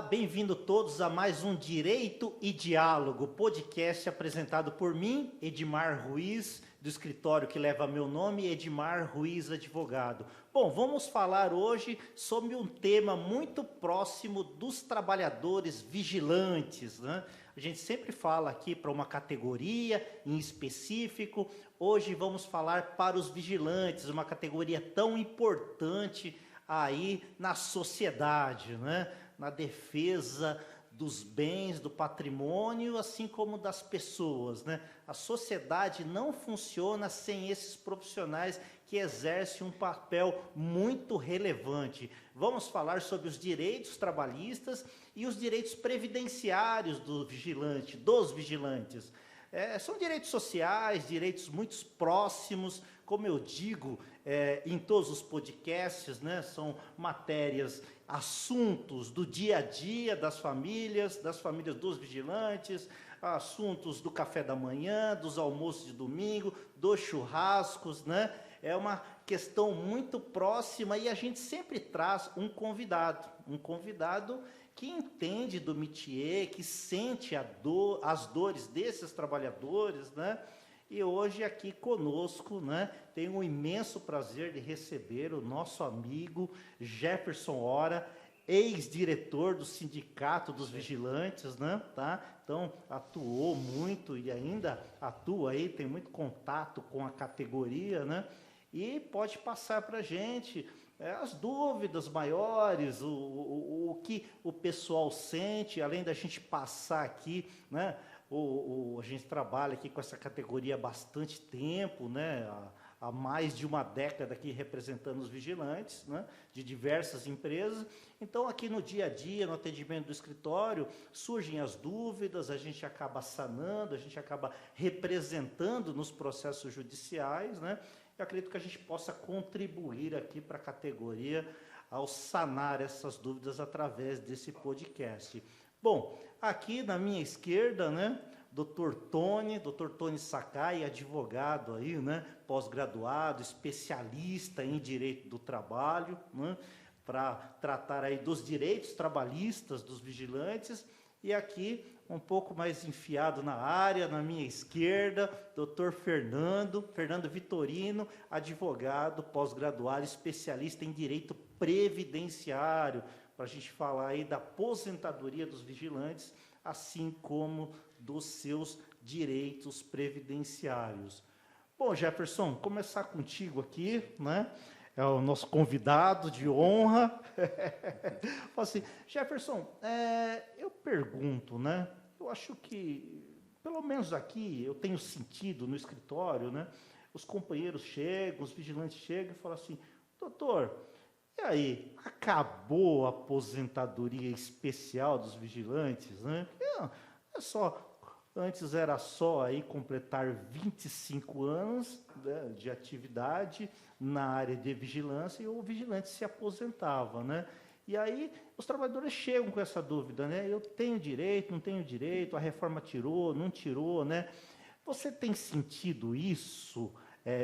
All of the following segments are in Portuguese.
bem-vindo todos a mais um Direito e Diálogo, podcast apresentado por mim, Edmar Ruiz, do escritório que leva meu nome, Edmar Ruiz Advogado. Bom, vamos falar hoje sobre um tema muito próximo dos trabalhadores vigilantes, né? A gente sempre fala aqui para uma categoria em específico, hoje vamos falar para os vigilantes, uma categoria tão importante aí na sociedade, né? Na defesa dos bens, do patrimônio, assim como das pessoas, né? A sociedade não funciona sem esses profissionais que exercem um papel muito relevante. Vamos falar sobre os direitos trabalhistas e os direitos previdenciários do vigilante, dos vigilantes. São direitos sociais, direitos muito próximos, como eu digo em todos os podcasts, né? São matérias, assuntos do dia a dia das famílias dos vigilantes, assuntos do café da manhã, dos almoços de domingo, dos churrascos, né? É uma questão muito próxima e a gente sempre traz um convidado que entende do métier, que sente as dores desses trabalhadores, né? E hoje aqui conosco, né, tenho um imenso prazer de receber o nosso amigo Jefferson Hora, ex-diretor do Sindicato dos Vigilantes, né, tá? Então, atuou muito e ainda atua aí, tem muito contato com a categoria, né? E pode passar para a gente as dúvidas maiores, o que o pessoal sente, além da gente passar aqui, né? A gente trabalha aqui com essa categoria há bastante tempo, né? Há mais de uma década aqui representando os vigilantes, né? De diversas empresas. Então, aqui no dia a dia, no atendimento do escritório, surgem as dúvidas, a gente acaba sanando, a gente acaba representando nos processos judiciais, né? Eu acredito que a gente possa contribuir aqui para a categoria ao sanar essas dúvidas através desse podcast. Bom, aqui na minha esquerda, né, Dr. Tony Sakai, advogado aí, né, pós-graduado, especialista em direito do trabalho, né, para tratar aí dos direitos trabalhistas dos vigilantes. E aqui, um pouco mais enfiado na área, na minha esquerda, Dr. Fernando Vitorino, advogado, pós-graduado, especialista em direito previdenciário, para a gente falar aí da aposentadoria dos vigilantes, assim como dos seus direitos previdenciários. Bom, Jefferson, começar contigo aqui, né? É o nosso convidado de honra. Fala assim, Jefferson, eu pergunto, né? Eu acho que, pelo menos aqui, eu tenho sentido no escritório, né? Os companheiros chegam, os vigilantes chegam e falam assim, doutor, e aí, acabou a aposentadoria especial dos vigilantes, né? Antes era só aí completar 25 anos, né, de atividade na área de vigilância e o vigilante se aposentava, né? E aí os trabalhadores chegam com essa dúvida, né? Eu tenho direito, não tenho direito, a reforma tirou, não tirou, né? Você tem sentido isso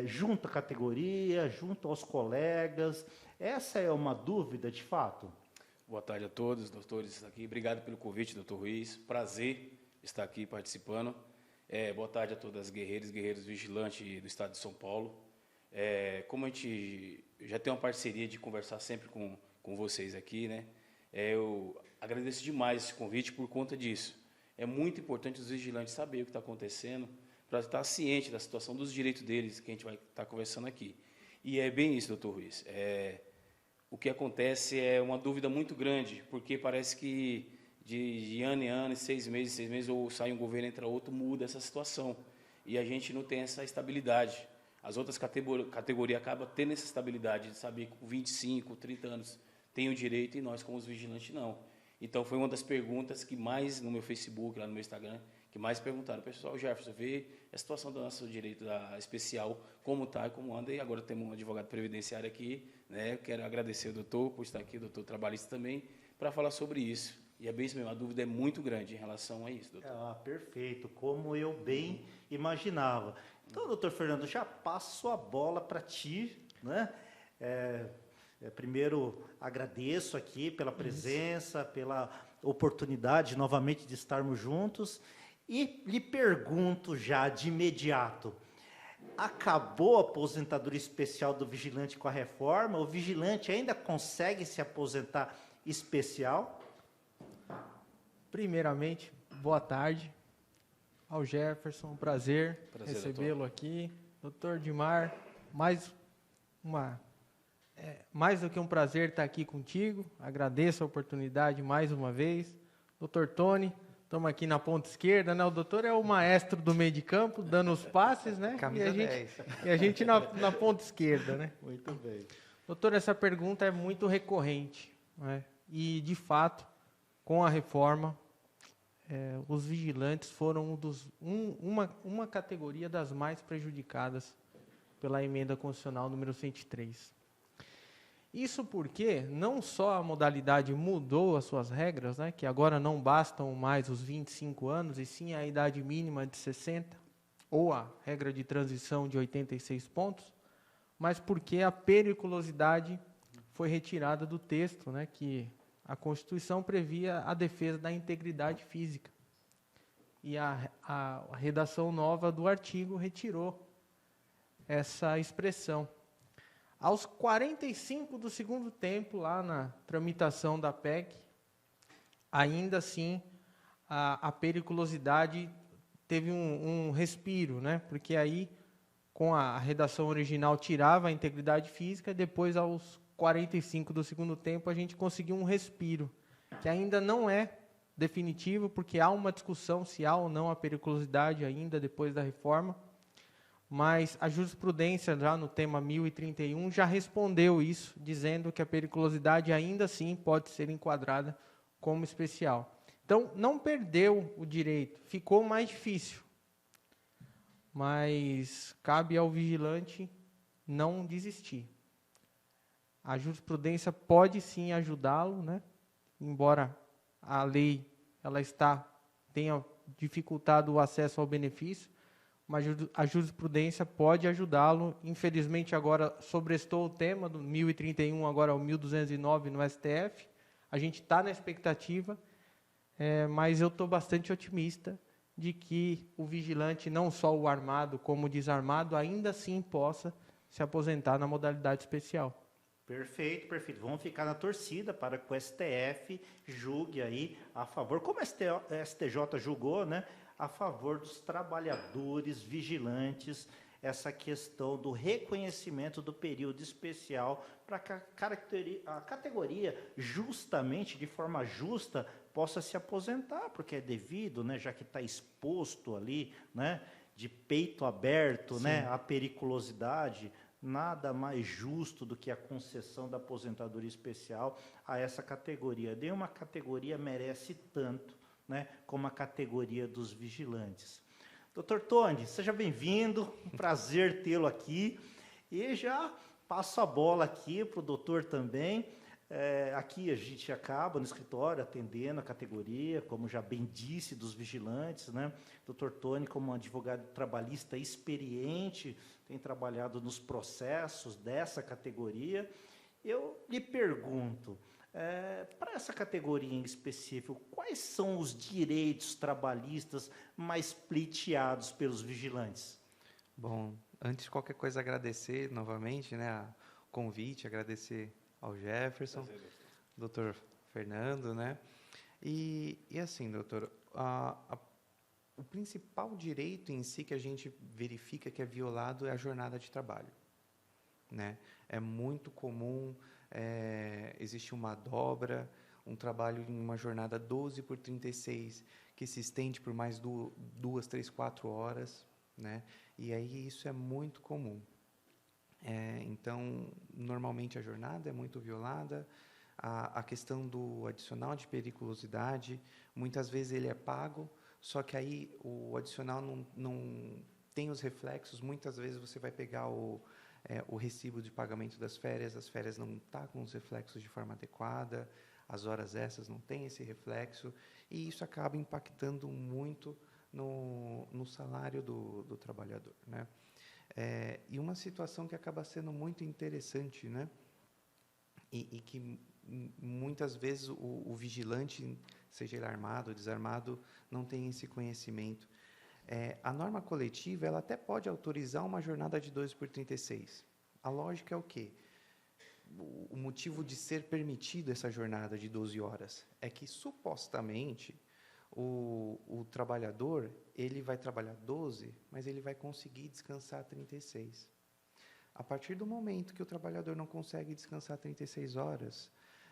junto à categoria, junto aos colegas? Essa é uma dúvida de fato? Boa tarde a todos, doutores aqui. Obrigado pelo convite, doutor Ruiz. Prazer estar aqui participando. Boa tarde a todas as guerreiras e guerreiros vigilantes do estado de São Paulo. Como a gente já tem uma parceria de conversar sempre com vocês aqui, né? Eu agradeço demais esse convite por conta disso. É muito importante os vigilantes saberem o que está acontecendo, para estar ciente da situação dos direitos deles, que a gente vai estar conversando aqui. E é bem isso, doutor Ruiz. O que acontece é uma dúvida muito grande, porque parece que de ano em ano, 6 meses, ou sai um governo, entra outro, muda essa situação. E a gente não tem essa estabilidade. As outras categorias acabam tendo essa estabilidade de saber que com 25, 30 anos tem o direito e nós, como os vigilantes, não. Então, foi uma das perguntas que mais, no meu Facebook, lá no meu Instagram, que mais perguntaram, pessoal, Jefferson, vê a situação do nosso direito especial, como está e como anda, e agora temos um advogado previdenciário aqui, né? Quero agradecer ao doutor por estar aqui, o doutor trabalhista também, para falar sobre isso. E é bem isso mesmo, a dúvida é muito grande em relação a isso, doutor. Perfeito, como eu bem imaginava. Então, doutor Fernando, já passo a bola para ti, né? Primeiro, agradeço aqui pela presença, pela oportunidade novamente de estarmos juntos e lhe pergunto já de imediato, acabou a aposentadoria especial do vigilante com a reforma? O vigilante ainda consegue se aposentar especial? Primeiramente, boa tarde ao Jefferson, prazer recebê-lo aqui. Doutor Edmar, mais do que um prazer estar aqui contigo, agradeço a oportunidade mais uma vez. Doutor Tony, estamos aqui na ponta esquerda, né? O doutor é o maestro do meio de campo, dando os passes, né? Camisa 10. E a gente na ponta esquerda, né? Muito bem. Doutor, essa pergunta é muito recorrente, né? E, de fato, com a reforma, os vigilantes foram uma categoria das mais prejudicadas pela emenda constitucional número 103. Isso porque não só a modalidade mudou as suas regras, né, que agora não bastam mais os 25 anos, e sim a idade mínima de 60, ou a regra de transição de 86 pontos, mas porque a periculosidade foi retirada do texto, né, que a Constituição previa a defesa da integridade física. E a redação nova do artigo retirou essa expressão. Aos 45 do segundo tempo, lá na tramitação da PEC, ainda assim, a periculosidade teve um respiro, né? Porque aí, com a redação original, tirava a integridade física, e depois, aos 45 do segundo tempo, a gente conseguiu um respiro, que ainda não é definitivo, porque há uma discussão se há ou não a periculosidade ainda depois da reforma, mas a jurisprudência, já no tema 1031, já respondeu isso, dizendo que a periculosidade ainda assim pode ser enquadrada como especial. Então, não perdeu o direito, ficou mais difícil, mas cabe ao vigilante não desistir. A jurisprudência pode sim ajudá-lo, né? Embora a lei tenha dificultado o acesso ao benefício, mas a jurisprudência pode ajudá-lo. Infelizmente, agora sobrestou o tema do 1031, agora o 1209 no STF. A gente está na expectativa, mas eu estou bastante otimista de que o vigilante, não só o armado como o desarmado, ainda assim possa se aposentar na modalidade especial. Perfeito, perfeito. Vamos ficar na torcida para que o STF julgue aí a favor, como a STJ julgou, né, a favor dos trabalhadores vigilantes, essa questão do reconhecimento do período especial para que a categoria, justamente, de forma justa, possa se aposentar, porque é devido, né, já que está exposto ali, né, de peito aberto, né, a periculosidade. Nada mais justo do que a concessão da aposentadoria especial a essa categoria. Nenhuma categoria merece tanto, né, como a categoria dos vigilantes. Doutor Tony, seja bem-vindo, um prazer tê-lo aqui. E já passo a bola aqui para o doutor também. Aqui a gente acaba no escritório atendendo a categoria, como já bem disse, dos vigilantes, né? Doutor Tony, como um advogado trabalhista experiente, tem trabalhado nos processos dessa categoria. Eu lhe pergunto, para essa categoria em específico, quais são os direitos trabalhistas mais pleiteados pelos vigilantes? Bom, antes de qualquer coisa, agradecer novamente, né, o convite, agradecer ao Jefferson, doutor Fernando, né? E assim, doutor, o principal direito em si que a gente verifica que é violado é a jornada de trabalho, né? É muito comum, existe uma dobra, um trabalho em uma jornada 12/36, que se estende por mais 2, 3, 4 horas, né? E aí isso é muito comum. Então, normalmente a jornada é muito violada, a questão do adicional de periculosidade, muitas vezes ele é pago, só que aí o adicional não tem os reflexos, muitas vezes você vai pegar o recibo de pagamento das férias, as férias não estão com os reflexos de forma adequada, as horas extras não têm esse reflexo, e isso acaba impactando muito no salário do trabalhador, né? E uma situação que acaba sendo muito interessante, né? E que muitas vezes o vigilante, seja ele armado ou desarmado, não tem esse conhecimento. A norma coletiva, ela até pode autorizar uma jornada de 12 por 36. A lógica é o quê? O motivo de ser permitido essa jornada de 12 horas é que, supostamente, o trabalhador, ele vai trabalhar 12, mas ele vai conseguir descansar 36. A partir do momento que o trabalhador não consegue descansar 36 horas,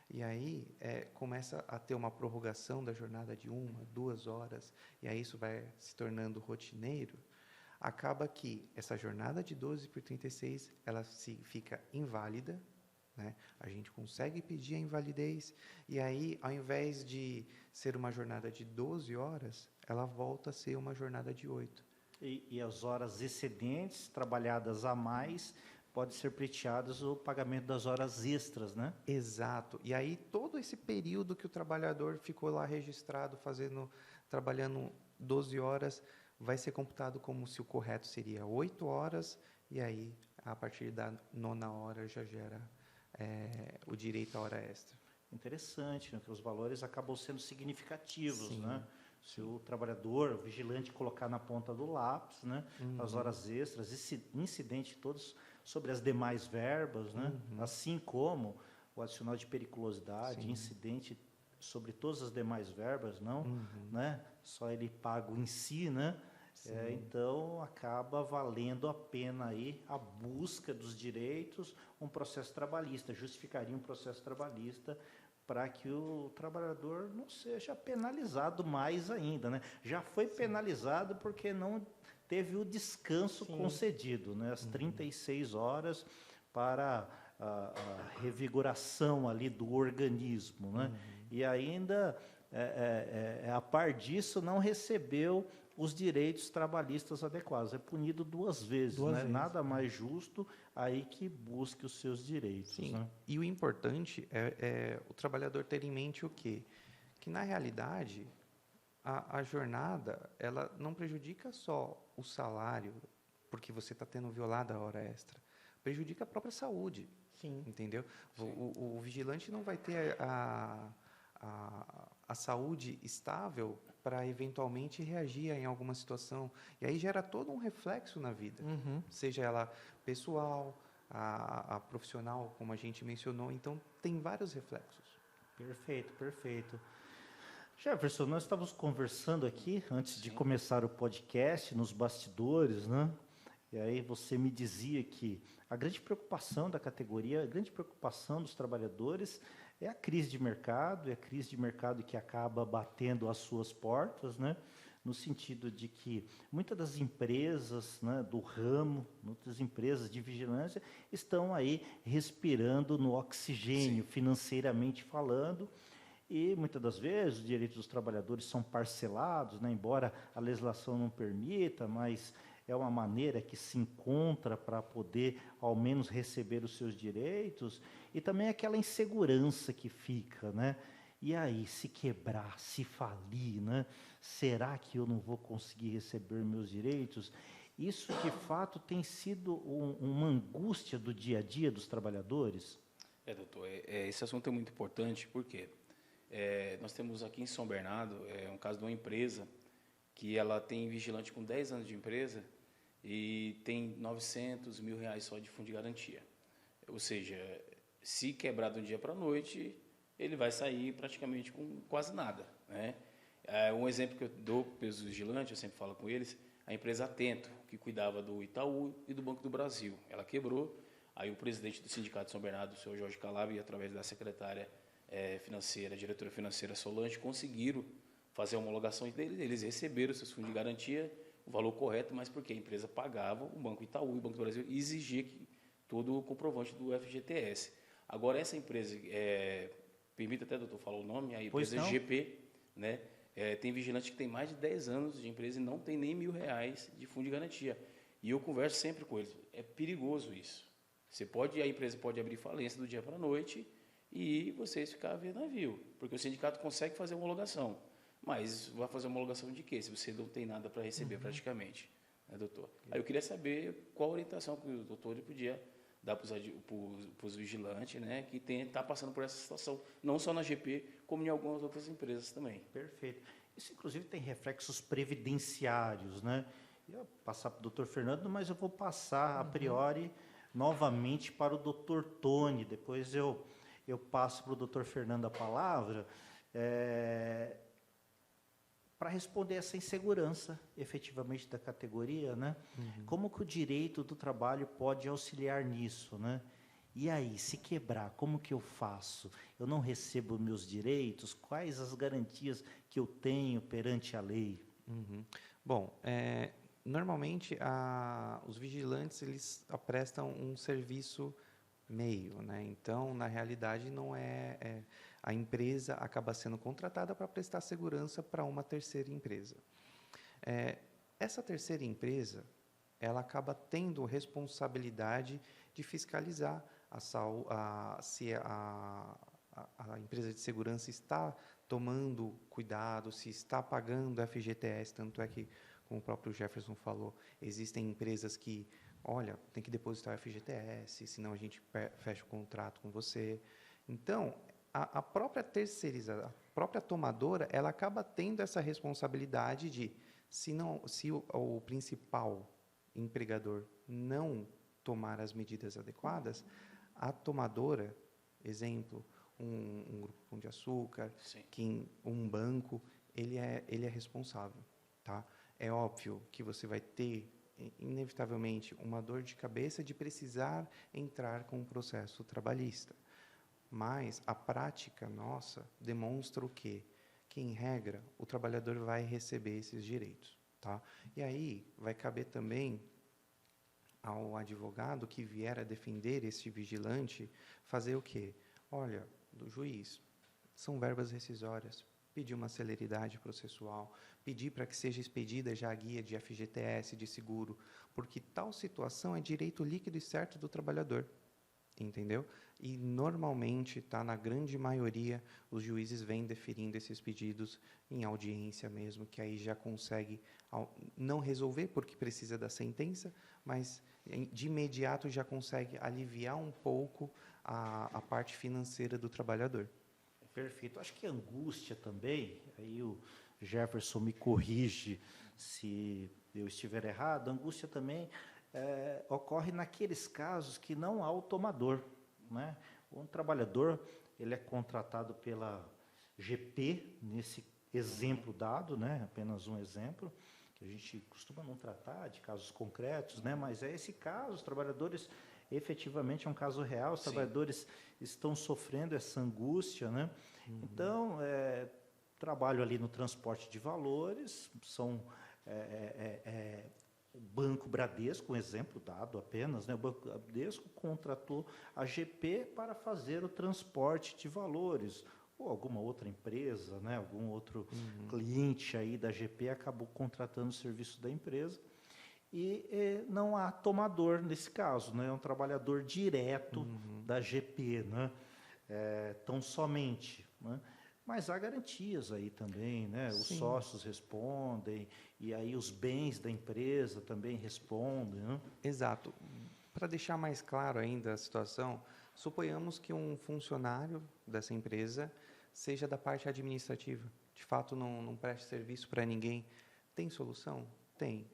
e aí começa a ter uma prorrogação da jornada de 1, 2 horas, e aí isso vai se tornando rotineiro, acaba que essa jornada de 12 por 36, ela fica inválida, né? A gente consegue pedir a invalidez, e aí, ao invés de ser uma jornada de 12 horas, ela volta a ser uma jornada de 8. E as horas excedentes, trabalhadas a mais, pode ser pleiteadas o pagamento das horas extras, né? Exato. E aí, todo esse período que o trabalhador ficou lá registrado, trabalhando 12 horas, vai ser computado como se o correto seria 8 horas, e aí, a partir da 9ª hora, já gera o direito à hora extra. Interessante, né? Que os valores acabam sendo significativos, Sim. né? Se o trabalhador, o vigilante, colocar na ponta do lápis, né? As horas extras, incidente todos sobre as demais verbas, né? Assim como o adicional de periculosidade, incidente sobre todas as demais verbas, não, né? Só ele pago em si, né? Então, acaba valendo a pena aí a busca dos direitos, um processo trabalhista, justificaria um processo trabalhista para que o trabalhador não seja penalizado mais ainda, né? Já foi penalizado porque não teve o descanso concedido, né? As 36 horas para a revigoração ali do organismo, né? E ainda, a par disso, não recebeu os direitos trabalhistas adequados. É punido 2 vezes, né? Nada mais justo aí que busque os seus direitos. Sim, né? E o importante é o trabalhador ter em mente o quê? Que, na realidade, a jornada, ela não prejudica só o salário, porque você está tendo violada a hora extra. Prejudica a própria saúde. Sim. Entendeu? O vigilante não vai ter a saúde estável para eventualmente reagir em alguma situação. E aí gera todo um reflexo na vida, seja ela pessoal, a profissional, como a gente mencionou. Então, tem vários reflexos. Perfeito, perfeito. Jefferson, nós estávamos conversando aqui, antes de começar o podcast, nos bastidores, né? E aí você me dizia que a grande preocupação da categoria, a grande preocupação dos trabalhadores é a crise de mercado, é a crise de mercado que acaba batendo às suas portas, né? No sentido de que muitas das empresas, né, do ramo, muitas empresas de vigilância, estão aí respirando no oxigênio, financeiramente falando, e muitas das vezes os direitos dos trabalhadores são parcelados, né, embora a legislação não permita, mas é uma maneira que se encontra para poder, ao menos, receber os seus direitos, e também aquela insegurança que fica, né? E aí, se quebrar, se falir, né? Será que eu não vou conseguir receber meus direitos? Isso, de fato, tem sido uma angústia do dia a dia dos trabalhadores? Doutor, esse assunto é muito importante, porque nós temos aqui em São Bernardo um caso de uma empresa que ela tem vigilante com 10 anos de empresa e tem R$900 mil só de fundo de garantia. Ou seja, se quebrar de um dia para a noite, ele vai sair praticamente com quase nada, né? Um exemplo que eu dou para os vigilantes, eu sempre falo com eles, a empresa Atento, que cuidava do Itaú e do Banco do Brasil. Ela quebrou, aí o presidente do Sindicato de São Bernardo, o senhor Jorge Calab, através da secretária financeira, a diretora financeira Solange, conseguiram fazer a homologação deles, eles receberam seus fundos de garantia, o valor correto, mas porque a empresa pagava o Banco Itaú e o Banco do Brasil e exigia que todo o comprovante do FGTS. Agora, essa empresa, permita até, doutor, falar o nome, a empresa GP, né? Tem vigilante que tem mais de 10 anos de empresa e não tem nem R$1.000 de fundo de garantia. E eu converso sempre com eles. É perigoso isso. A empresa pode abrir falência do dia para a noite e vocês ficarem a ver navio, porque o sindicato consegue fazer homologação. Mas vai fazer homologação de quê? Se você não tem nada para receber praticamente, né, doutor? Aí eu queria saber qual a orientação que o doutor podia dar para os vigilantes, né, que está passando por essa situação, não só na GP, como em algumas outras empresas também. Perfeito. Isso, inclusive, tem reflexos previdenciários, né? Eu ia passar para o doutor Fernando, mas eu vou passar, a priori, novamente para o doutor Tony. Depois eu passo para o doutor Fernando a palavra para responder essa insegurança, efetivamente, da categoria, né? Como que o direito do trabalho pode auxiliar nisso, né? E aí, se quebrar, como que eu faço? Eu não recebo meus direitos? Quais as garantias que eu tenho perante a lei? Bom, normalmente os vigilantes eles prestam um serviço meio, né? Então, na realidade, não a empresa acaba sendo contratada para prestar segurança para uma terceira empresa. Essa terceira empresa, ela acaba tendo responsabilidade de fiscalizar se a empresa de segurança está tomando cuidado, se está pagando FGTS, tanto é que, como o próprio Jefferson falou, existem empresas que, olha, tem que depositar o FGTS, senão a gente fecha o contrato com você. Então, a própria terceirizada, a própria tomadora, ela acaba tendo essa responsabilidade de, se o principal empregador não tomar as medidas adequadas, a tomadora, exemplo, um grupo Pão de Açúcar, um banco, ele é responsável, tá? É óbvio que você vai ter, inevitavelmente, uma dor de cabeça de precisar entrar com um processo trabalhista. Mas a prática nossa demonstra o quê? Que, em regra, o trabalhador vai receber esses direitos, tá? E aí vai caber também ao advogado que vier a defender esse vigilante fazer o quê? Olha, do juiz, são verbas rescisórias, pedir uma celeridade processual, pedir para que seja expedida já a guia de FGTS, de seguro, porque tal situação é direito líquido e certo do trabalhador, entendeu? E, normalmente, na grande maioria, os juízes vêm deferindo esses pedidos em audiência mesmo, que aí já consegue não resolver, porque precisa da sentença, mas, de imediato, já consegue aliviar um pouco a parte financeira do trabalhador. Perfeito. Acho que a angústia também, aí o Jefferson me corrige se eu estiver errado, a angústia também ocorre naqueles casos que não há o tomador, né? Um trabalhador, ele é contratado pela GP, nesse exemplo dado, né? Apenas um exemplo, que a gente costuma não tratar de casos concretos, né? Mas esse caso, os trabalhadores, efetivamente é um caso real, os trabalhadores estão sofrendo essa angústia, né? Então, trabalho ali no transporte de valores, são o Banco Bradesco, um exemplo dado apenas, né? O Banco Bradesco contratou a GP para fazer o transporte de valores, ou alguma outra empresa, né? Algum outro cliente aí da GP acabou contratando o serviço da empresa, e não há tomador nesse caso, né? É um trabalhador direto da GP, né? Tão somente, né? Mas há garantias aí também, né? Os sócios respondem, e aí os bens da empresa também respondem, né? Exato. Para deixar mais claro ainda a situação, suponhamos que um funcionário dessa empresa seja da parte administrativa, de fato não preste serviço para ninguém. Tem solução? Tem.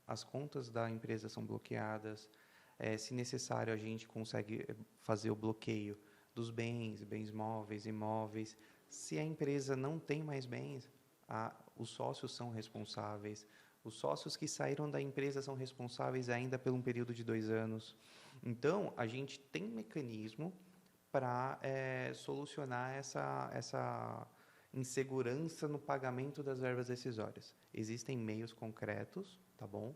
As contas da empresa são bloqueadas, se necessário a gente consegue fazer o bloqueio dos bens móveis, imóveis. Se a empresa não tem mais bens, os sócios são responsáveis. Os sócios que saíram da empresa são responsáveis ainda por um período de 2 anos. Então, a gente tem mecanismo para solucionar essa insegurança no pagamento das verbas rescisórias. Existem meios concretos, tá bom,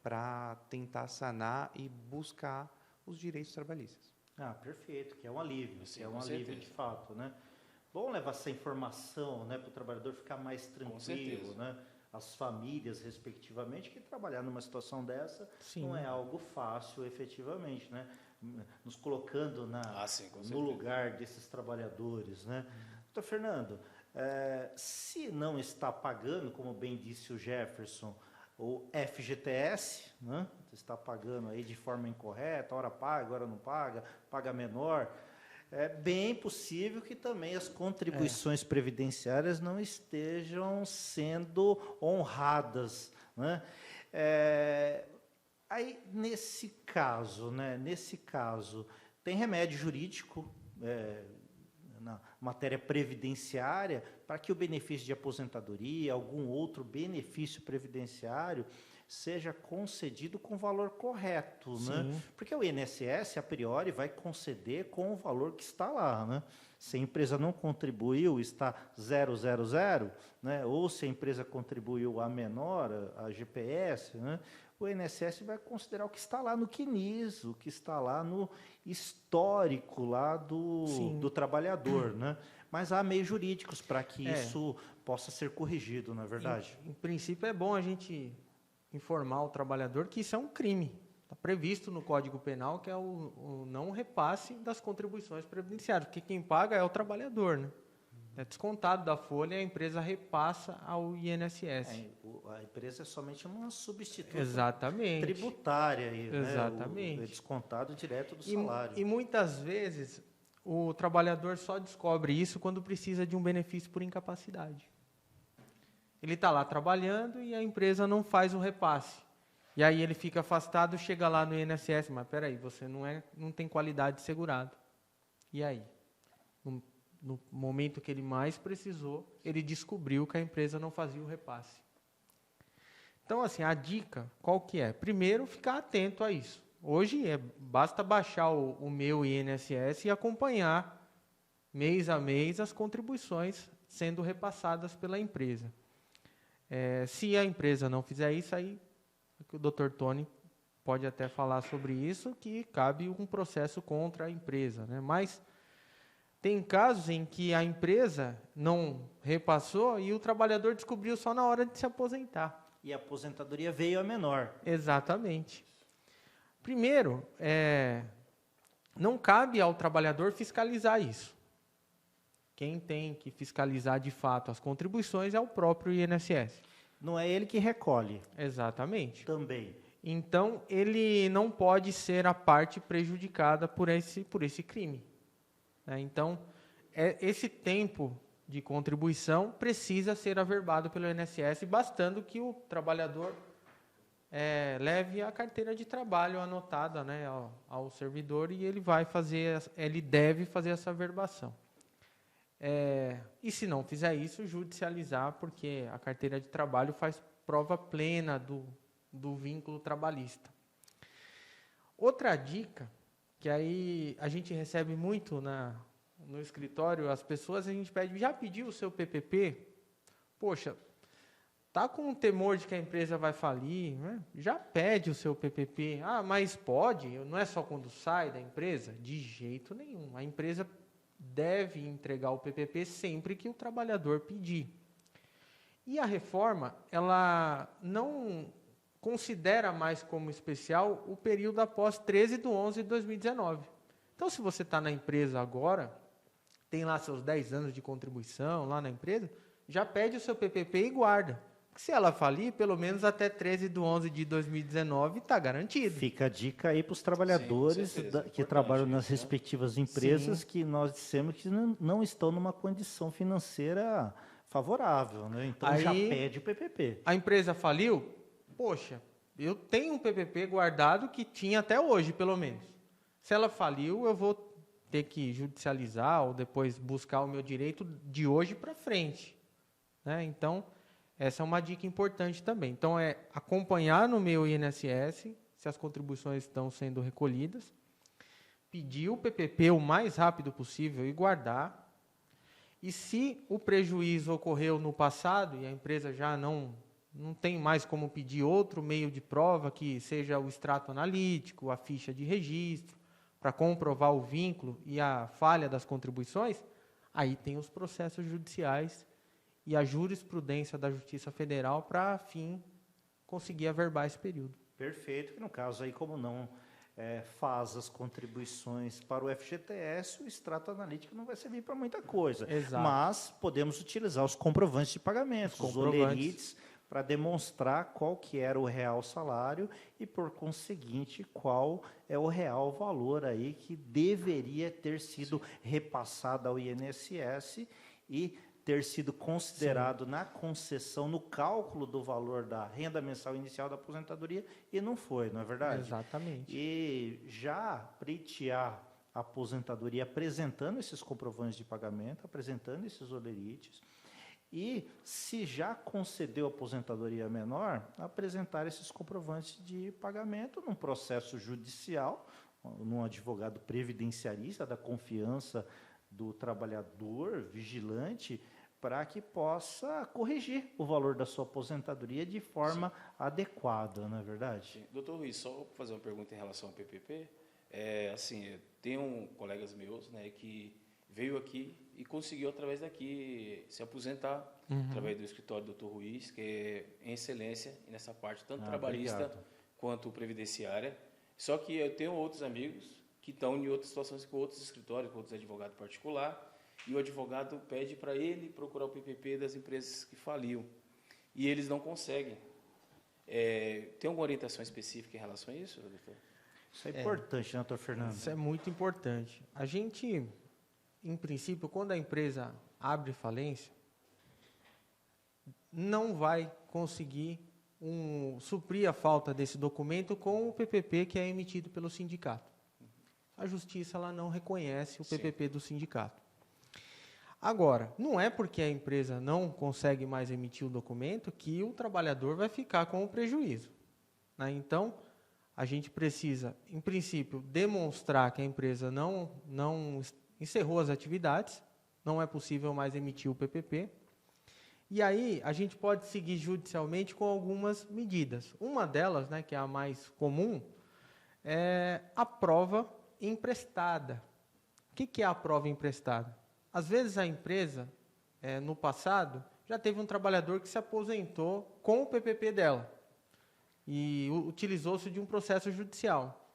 para tentar sanar e buscar os direitos trabalhistas. Perfeito, que é um alívio, Sim, que é um com alívio certeza. de fato, né? Bom levar essa informação, né, para o trabalhador ficar mais tranquilo, certeza. né? As famílias, respectivamente, que trabalhar numa situação dessa não é algo fácil, efetivamente, né? Nos colocando com no certeza. lugar desses trabalhadores, né? Doutor Fernando, se não está pagando, como bem disse o Jefferson, o FGTS, né? Você está pagando aí de forma incorreta, hora paga, hora não paga, paga menor. É bem possível que também as contribuições previdenciárias não estejam sendo honradas, né? Aí, nesse caso, tem remédio jurídico na matéria previdenciária para que o benefício de aposentadoria, algum outro benefício previdenciário, seja concedido com o valor correto, né? Porque o INSS, a priori, vai conceder com o valor que está lá, né? Se a empresa não contribuiu, está 000, né? Ou se a empresa contribuiu a menor, a GPS, né? O INSS vai considerar o que está lá no CNIS, o que está lá no histórico lá do trabalhador, né? Mas há meios jurídicos para que isso possa ser corrigido, não é verdade? Em princípio, é bom a gente informar o trabalhador que isso é um crime. Está previsto no Código Penal, que é o não repasse das contribuições previdenciárias, porque quem paga é o trabalhador, né? É descontado da folha e a empresa repassa ao INSS. A empresa é somente uma substituta tributária. Aí, exatamente. Né? É descontado direto do salário. E muitas vezes o trabalhador só descobre isso quando precisa de um benefício por incapacidade. Ele está lá trabalhando e a empresa não faz o repasse. E aí ele fica afastado, chega lá no INSS, mas peraí, você não tem qualidade de segurado. E aí? No momento que ele mais precisou, ele descobriu que a empresa não fazia o repasse. Então, assim, a dica, qual que é? Primeiro, ficar atento a isso. Hoje, basta baixar o meu INSS e acompanhar, mês a mês, as contribuições sendo repassadas pela empresa. Se a empresa não fizer isso, aí o Dr. Tony pode até falar sobre isso, que cabe um processo contra a empresa, né? Mas tem casos em que a empresa não repassou e o trabalhador descobriu só na hora de se aposentar. E a aposentadoria veio a menor. Exatamente. Primeiro, não cabe ao trabalhador fiscalizar isso. Quem tem que fiscalizar de fato as contribuições é o próprio INSS. Não é ele que recolhe. Exatamente. Também. Então, ele não pode ser a parte prejudicada por esse crime. Então, esse tempo de contribuição precisa ser averbado pelo INSS, bastando que o trabalhador leve a carteira de trabalho anotada, né, ao servidor, e ele deve fazer essa averbação. E se não fizer isso, judicializar, porque a carteira de trabalho faz prova plena do vínculo trabalhista. Outra dica, que aí a gente recebe muito no escritório, as pessoas, a gente pede, já pediu o seu PPP? Poxa, está com temor de que a empresa vai falir, né? Já pede o seu PPP. Ah, mas pode? Não é só quando sai da empresa? De jeito nenhum. A empresa deve entregar o PPP sempre que o trabalhador pedir. E a reforma, ela não considera mais como especial o período após 13/11/2019. Então, se você está na empresa agora, tem lá seus 10 anos de contribuição lá na empresa, já pede o seu PPP e guarda. Porque se ela falir, pelo menos até 13/11/2019 está garantido. Fica a dica aí para os trabalhadores que trabalham nas respectivas empresas, que nós dissemos que não estão numa condição financeira favorável, né? Então aí, já pede o PPP. A empresa faliu? Poxa, eu tenho um PPP guardado que tinha até hoje, pelo menos. Se ela faliu, eu vou ter que judicializar ou depois buscar o meu direito de hoje para frente, né? Então, essa é uma dica importante também. Então, acompanhar no meu INSS se as contribuições estão sendo recolhidas, pedir o PPP o mais rápido possível e guardar. E se o prejuízo ocorreu no passado e a empresa já não tem mais como pedir outro meio de prova, que seja o extrato analítico, a ficha de registro, para comprovar o vínculo e a falha das contribuições, aí tem os processos judiciais e a jurisprudência da Justiça Federal para, fim, conseguir averbar esse período. Perfeito, que no caso aí, como não faz as contribuições para o FGTS, o extrato analítico não vai servir para muita coisa. Exato. Mas podemos utilizar os comprovantes de pagamento, os olerites, para demonstrar qual que era o real salário e, por conseguinte, qual é o real valor aí que deveria ter sido repassado ao INSS e ter sido considerado na concessão, no cálculo do valor da renda mensal inicial da aposentadoria, e não foi, não é verdade? Exatamente. E já pleitear a aposentadoria apresentando esses comprovantes de pagamento, apresentando esses olerites, e se já concedeu aposentadoria menor, apresentar esses comprovantes de pagamento num processo judicial, num advogado previdenciarista da confiança do trabalhador vigilante, para que possa corrigir o valor da sua aposentadoria de forma adequada, não é verdade? Doutor Ruiz, só para fazer uma pergunta em relação ao PPP, assim, tem colegas meus, né, que veio aqui e conseguiu através daqui se aposentar, através do escritório do Dr. Ruiz, que é em excelência nessa parte, tanto trabalhista obrigado. quanto previdenciária. Só que eu tenho outros amigos que estão em outras situações com outros escritórios, com outros advogados particulares, e o advogado pede para ele procurar o PPP das empresas que faliam. E eles não conseguem. Tem alguma orientação específica em relação a isso, doutor? Isso é importante, né, doutor Fernando? Isso é muito importante. A gente, em princípio, quando a empresa abre falência, não vai conseguir suprir a falta desse documento com o PPP que é emitido pelo sindicato. A justiça ela não reconhece o PPP do sindicato. Agora, não é porque a empresa não consegue mais emitir o documento que o trabalhador vai ficar com o prejuízo, né? Então, a gente precisa, em princípio, demonstrar que a empresa não encerrou as atividades, não é possível mais emitir o PPP. E aí, a gente pode seguir judicialmente com algumas medidas. Uma delas, né, que é a mais comum, é a prova emprestada. O que é a prova emprestada? Às vezes a empresa, no passado, já teve um trabalhador que se aposentou com o PPP dela e utilizou-se de um processo judicial.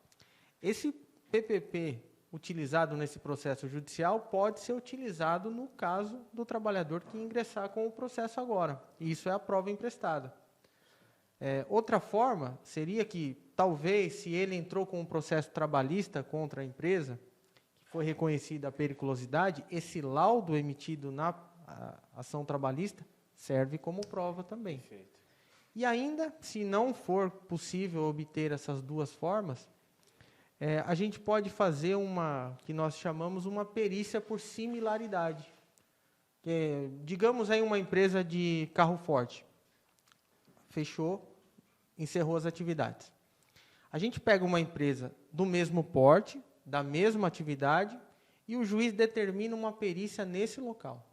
Esse PPP utilizado nesse processo judicial pode ser utilizado no caso do trabalhador que ingressar com o processo agora. E isso é a prova emprestada. Outra forma seria que, talvez, se ele entrou com um processo trabalhista contra a empresa, que foi reconhecida a periculosidade, esse laudo emitido na ação trabalhista serve como prova também. Perfeito. E ainda, se não for possível obter essas duas formas, a gente pode fazer que nós chamamos uma perícia por similaridade. Digamos aí uma empresa de carro forte. Fechou, encerrou as atividades. A gente pega uma empresa do mesmo porte, da mesma atividade, e o juiz determina uma perícia nesse local.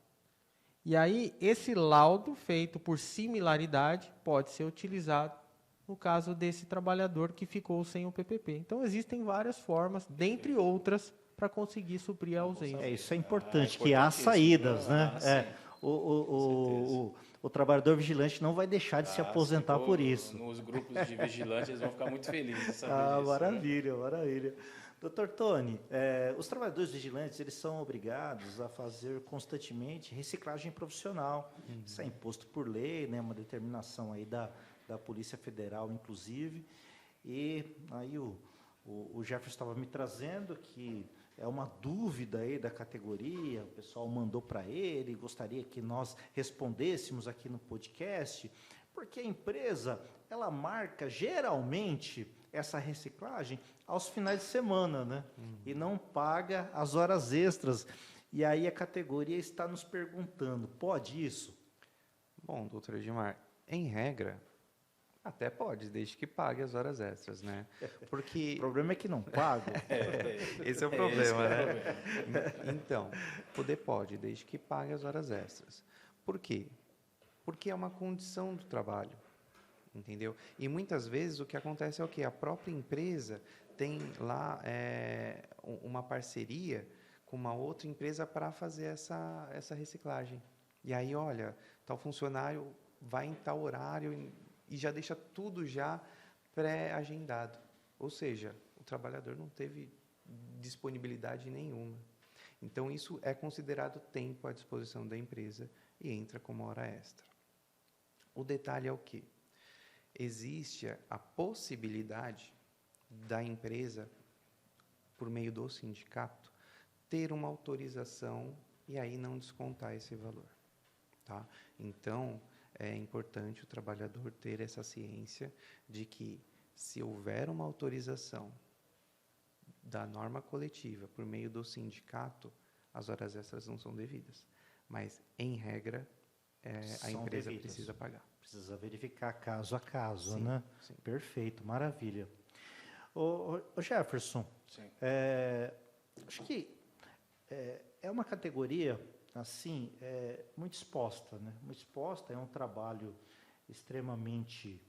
E aí, esse laudo, feito por similaridade, pode ser utilizado no caso desse trabalhador que ficou sem o PPP. Então, existem várias formas, dentre outras, para conseguir suprir a ausência. Isso é importante, que há saídas, né? O trabalhador vigilante não vai deixar de se aposentar por isso. Nos grupos de vigilantes, eles vão ficar muito felizes de saber disso. Maravilha, né? Maravilha. Doutor Tony, os trabalhadores vigilantes, eles são obrigados a fazer constantemente reciclagem profissional. Isso é imposto por lei, né? Uma determinação aí da Polícia Federal, inclusive. E aí o Jefferson estava me trazendo que é uma dúvida aí da categoria, o pessoal mandou para ele, gostaria que nós respondêssemos aqui no podcast, porque a empresa, ela marca geralmente essa reciclagem aos finais de semana, né? E não paga as horas extras. E aí a categoria está nos perguntando, pode isso? Bom, doutor Edmar, em regra, até pode, desde que pague as horas extras, né? Porque O problema é que não paga. esse é o problema, né? Então, poder pode, desde que pague as horas extras. Por quê? Porque é uma condição do trabalho, entendeu? E muitas vezes o que acontece é o quê? A própria empresa tem lá uma parceria com uma outra empresa para fazer essa reciclagem. E aí, olha, tal funcionário vai em tal horário e já deixa tudo já pré-agendado. Ou seja, o trabalhador não teve disponibilidade nenhuma. Então, isso é considerado tempo à disposição da empresa e entra como hora extra. O detalhe é o quê? Existe a possibilidade da empresa, por meio do sindicato, ter uma autorização e aí não descontar esse valor. Tá? Então, é importante o trabalhador ter essa ciência de que, se houver uma autorização da norma coletiva por meio do sindicato, as horas extras não são devidas. Mas, em regra, a empresa devidas. precisa pagar. Precisa verificar caso a caso, Sim, né? sim. Perfeito, maravilha. Ô Jefferson, Sim. acho que é uma categoria, assim, muito exposta, né? Muito exposta, é um trabalho extremamente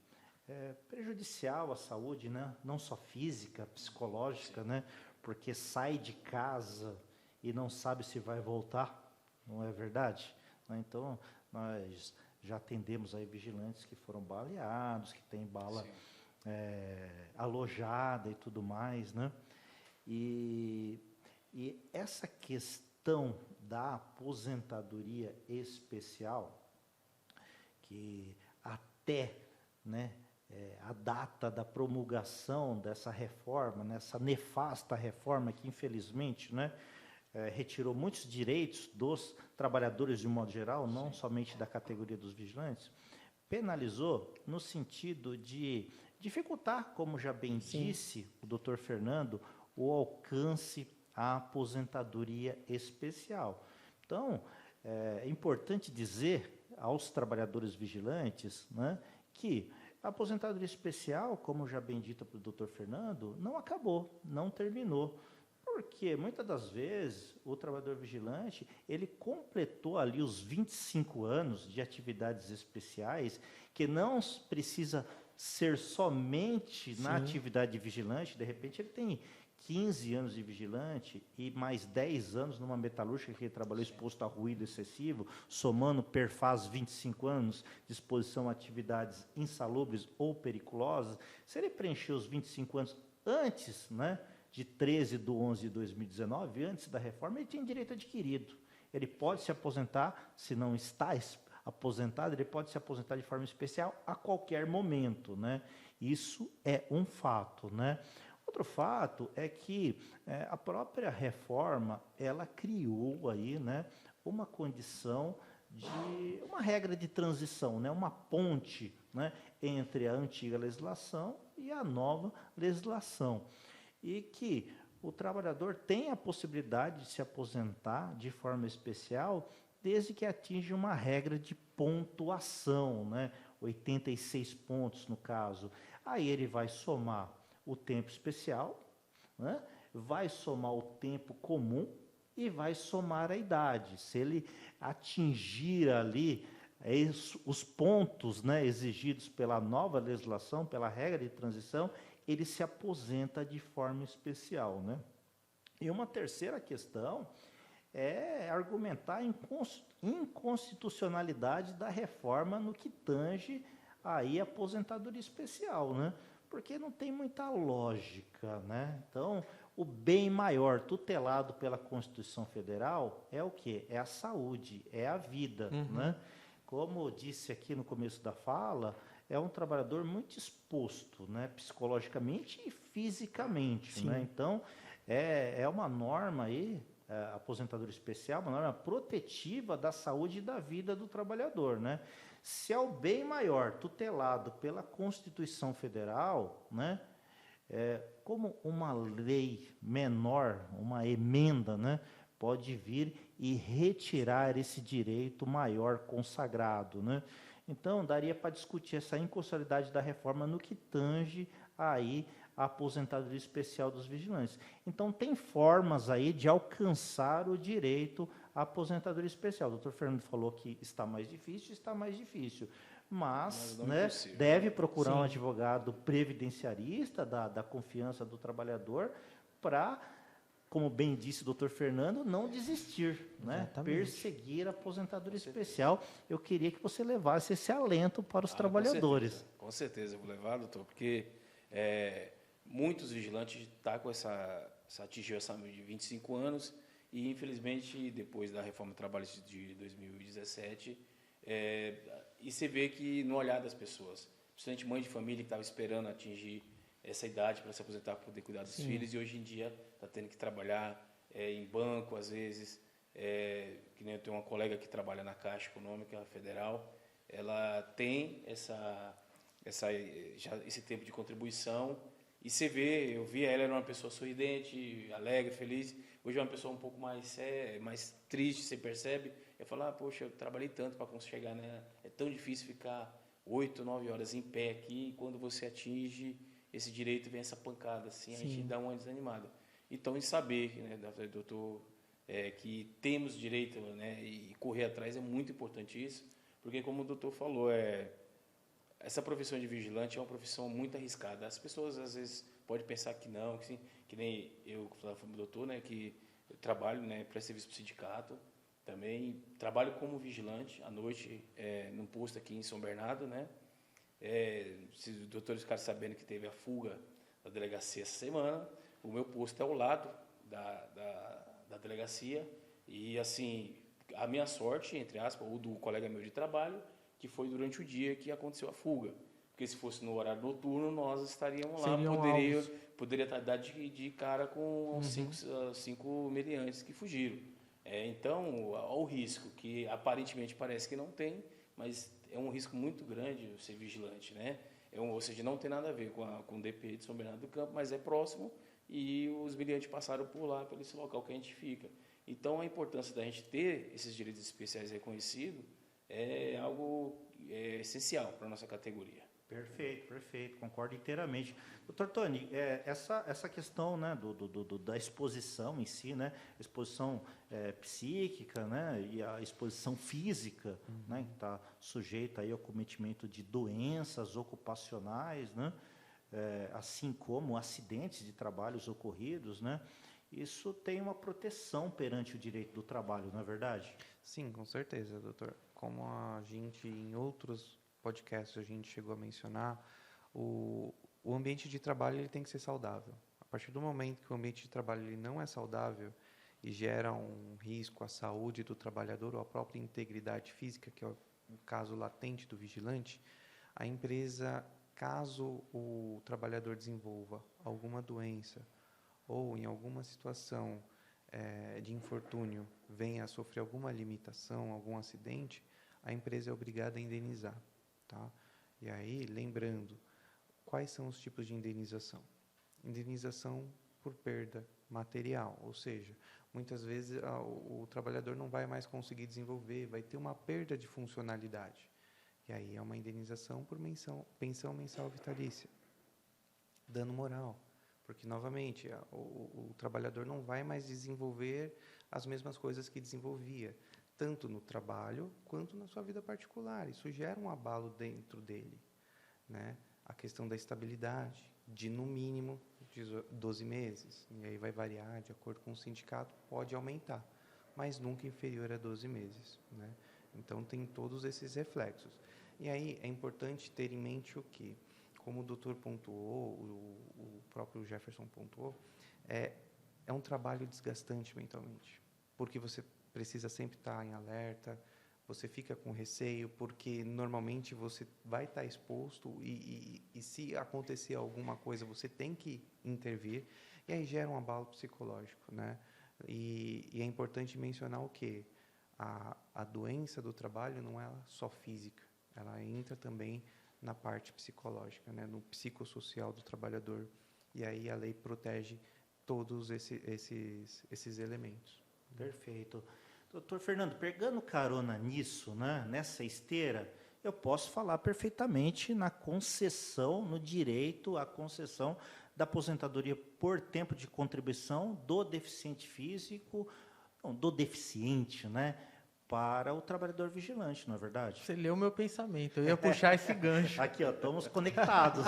prejudicial à saúde, né? Não só física, psicológica, né? Porque sai de casa e não sabe se vai voltar, não é verdade? Então, nós já atendemos aí vigilantes que foram baleados, que têm bala alojada e tudo mais, né? E essa questão da aposentadoria especial, que até, né, a data da promulgação dessa reforma, nessa nefasta reforma que infelizmente, né, retirou muitos direitos dos trabalhadores de um modo geral, não somente da categoria dos vigilantes, penalizou no sentido de dificultar, como já bem disse o doutor Fernando, o alcance à aposentadoria especial. Então, é importante dizer aos trabalhadores vigilantes, né, que a aposentadoria especial, como já bem dito pelo doutor Fernando, não acabou, não terminou. Porque muitas das vezes o trabalhador vigilante, ele completou ali os 25 anos de atividades especiais, que não precisa ser somente na atividade de vigilante, de repente ele tem 15 anos de vigilante e mais 10 anos numa metalúrgica que ele trabalhou exposto a ruído excessivo, somando perfaz 25 anos de exposição a atividades insalubres ou periculosas. Se ele preencher os 25 anos antes, né, de 13/11/2019, antes da reforma, ele tem direito adquirido. Ele pode se aposentar, se não está aposentado, ele pode se aposentar de forma especial a qualquer momento, né? Isso é um fato, né? Outro fato é que a própria reforma, ela criou aí, né, uma condição de uma regra de transição, né, uma ponte, né, entre a antiga legislação e a nova legislação. E que o trabalhador tem a possibilidade de se aposentar de forma especial desde que atinja uma regra de pontuação, né? 86 pontos no caso. Aí ele vai somar o tempo especial, né? Vai somar o tempo comum e vai somar a idade. Se ele atingir ali os pontos, né, exigidos pela nova legislação, pela regra de transição, ele se aposenta de forma especial, né? E uma terceira questão é argumentar a inconstitucionalidade da reforma no que tange aí a aposentadoria especial, né? Porque não tem muita lógica, né? Então, o bem maior tutelado pela Constituição Federal é o quê? É a saúde, é a vida, né? Como disse aqui no começo da fala, é um trabalhador muito exposto, né, psicologicamente e fisicamente, né? Então, é uma norma aí, aposentadoria especial, uma norma protetiva da saúde e da vida do trabalhador, né? Se é o bem maior tutelado pela Constituição Federal, né, como uma lei menor, uma emenda, né, pode vir e retirar esse direito maior consagrado, né? Então, daria para discutir essa inconstitucionalidade da reforma no que tange aí a aposentadoria especial dos vigilantes. Então, tem formas aí de alcançar o direito à aposentadoria especial. O doutor Fernando falou que está mais difícil, mas né, deve procurar um advogado previdenciarista da confiança do trabalhador para, como bem disse o doutor Fernando, não desistir, né? Perseguir a aposentadoria especial. Eu queria que você levasse esse alento para os trabalhadores. Com certeza eu vou levar, doutor, porque muitos vigilantes estão com atingiu essa de 25 anos e, infelizmente, depois da reforma trabalhista de 2017, E você vê que no olhar das pessoas, principalmente mãe de família que estava esperando atingir essa idade para se aposentar, para poder cuidar dos filhos, e hoje em dia está tendo que trabalhar em banco, às vezes, que nem eu tenho uma colega que trabalha na Caixa Econômica Federal, ela tem esse tempo de contribuição, e você vê, eu vi ela era uma pessoa sorridente, alegre, feliz, hoje é uma pessoa um pouco mais triste, você percebe, eu falo, poxa, eu trabalhei tanto para conseguir chegar, né? É tão difícil ficar 8, 9 horas em pé aqui, e quando você atinge esse direito, vem essa pancada, assim, a gente dá uma desanimada. Então, em saber, né, doutor, que temos direito, né, e correr atrás é muito importante isso, porque como o doutor falou, essa profissão de vigilante é uma profissão muito arriscada. As pessoas, às vezes, podem pensar que não, que sim, que nem eu, como doutor, né, que eu trabalho, né, para serviço para o sindicato, também trabalho como vigilante à noite, num posto aqui em São Bernardo, né? Se os doutores ficaram sabendo que teve a fuga da delegacia essa semana, o meu posto é ao lado da delegacia, e assim, a minha sorte, entre aspas, ou do colega meu de trabalho, que foi durante o dia que aconteceu a fuga. Porque se fosse no horário noturno, nós estaríamos lá, poderia estar de cara com os cinco meliantes que fugiram. Então, o risco, que aparentemente parece que não tem, mas é um risco muito grande ser vigilante, né? Ou seja, não tem nada a ver com o DP de São Bernardo do Campo, mas é próximo, e os meliantes passaram por lá, pelo esse local que a gente fica. Então, a importância da gente ter esses direitos especiais reconhecidos é algo essencial para a nossa categoria. Perfeito, concordo inteiramente. Doutor Tony, essa questão, né, da exposição em si, né, exposição psíquica, né, e a exposição física, né, que está sujeita aí ao cometimento de doenças ocupacionais, né, assim como acidentes de trabalhos ocorridos, né, isso tem uma proteção perante o direito do trabalho, não é verdade? Sim, com certeza, doutor. Como a gente, em outros podcasts, a gente chegou a mencionar, o ambiente de trabalho ele tem que ser saudável. A partir do momento que o ambiente de trabalho ele não é saudável e gera um risco à saúde do trabalhador ou à própria integridade física, que é o caso latente do vigilante, a empresa, caso o trabalhador desenvolva alguma doença ou em alguma situação de infortúnio venha a sofrer alguma limitação, algum acidente, a empresa é obrigada a indenizar. Tá? E aí, lembrando, quais são os tipos de indenização? Indenização por perda material, ou seja, muitas vezes o trabalhador não vai mais conseguir desenvolver, vai ter uma perda de funcionalidade. E aí é uma indenização por pensão mensal vitalícia. Dano moral, porque, novamente, o trabalhador não vai mais desenvolver as mesmas coisas que desenvolvia, tanto no trabalho quanto na sua vida particular. Isso gera um abalo dentro dele, né? A questão da estabilidade, de no mínimo 12 meses, e aí vai variar de acordo com o sindicato, pode aumentar, mas nunca inferior a 12 meses, né? Então tem todos esses reflexos. E aí é importante ter em mente o que, como o doutor pontuou, o próprio Jefferson pontuou, é um trabalho desgastante mentalmente, porque você precisa sempre estar em alerta, você fica com receio, porque normalmente você vai estar exposto e se acontecer alguma coisa, você tem que intervir, e aí gera um abalo psicológico, né? E é importante mencionar o quê? A doença do trabalho não é só física, ela entra também na parte psicológica, né? No psicossocial do trabalhador, e aí a lei protege todos esses elementos. Perfeito. Doutor Fernando, pegando carona nisso, né, nessa esteira, eu posso falar perfeitamente na concessão, no direito à concessão da aposentadoria por tempo de contribuição do deficiente físico, não, do deficiente, né, para o trabalhador vigilante, não é verdade? Você leu o meu pensamento, eu ia puxar esse gancho. Aqui, ó, estamos conectados.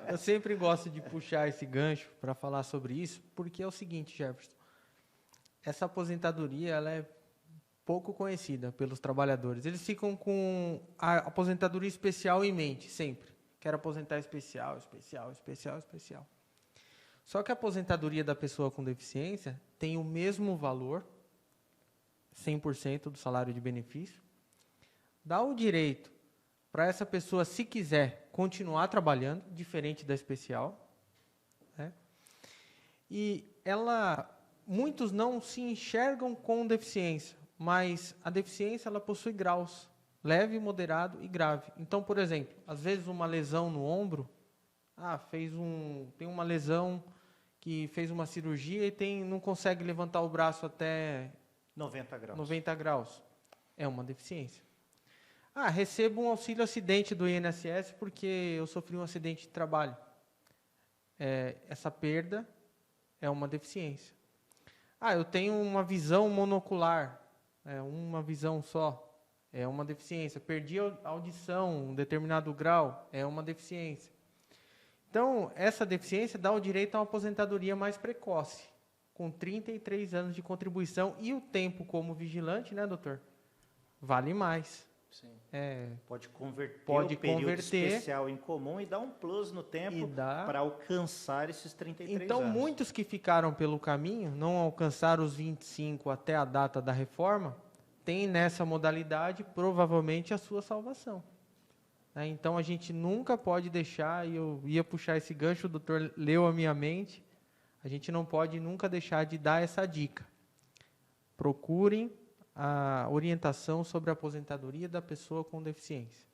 Eu sempre gosto de puxar esse gancho para falar sobre isso, porque é o seguinte, Jefferson, essa aposentadoria ela é pouco conhecida pelos trabalhadores. Eles ficam com a aposentadoria especial em mente, sempre. Quero aposentar especial. Só que a aposentadoria da pessoa com deficiência tem o mesmo valor, 100% do salário de benefício, dá o direito para essa pessoa, se quiser, continuar trabalhando, diferente da especial, né? E muitos não se enxergam com deficiência, mas a deficiência ela possui graus, leve, moderado e grave. Então, por exemplo, às vezes uma lesão no ombro, tem uma lesão que fez uma cirurgia e não consegue levantar o braço até 90 graus. É uma deficiência. Recebo um auxílio acidente do INSS porque eu sofri um acidente de trabalho. Essa perda é uma deficiência. Eu tenho uma visão monocular, uma visão só, é uma deficiência. Perdi a audição, um determinado grau, é uma deficiência. Então, essa deficiência dá o direito a uma aposentadoria mais precoce, com 33 anos de contribuição, e o tempo como vigilante, né, doutor? Vale mais. Sim. Pode converter o período especial em comum e dar um plus no tempo para alcançar esses 33 anos. Então, muitos que ficaram pelo caminho, não alcançaram os 25 até a data da reforma, têm nessa modalidade provavelmente a sua salvação. Então, a gente nunca pode deixar, e eu ia puxar esse gancho, o doutor leu a minha mente, a gente não pode nunca deixar de dar essa dica. Procurem a orientação sobre a aposentadoria da pessoa com deficiência.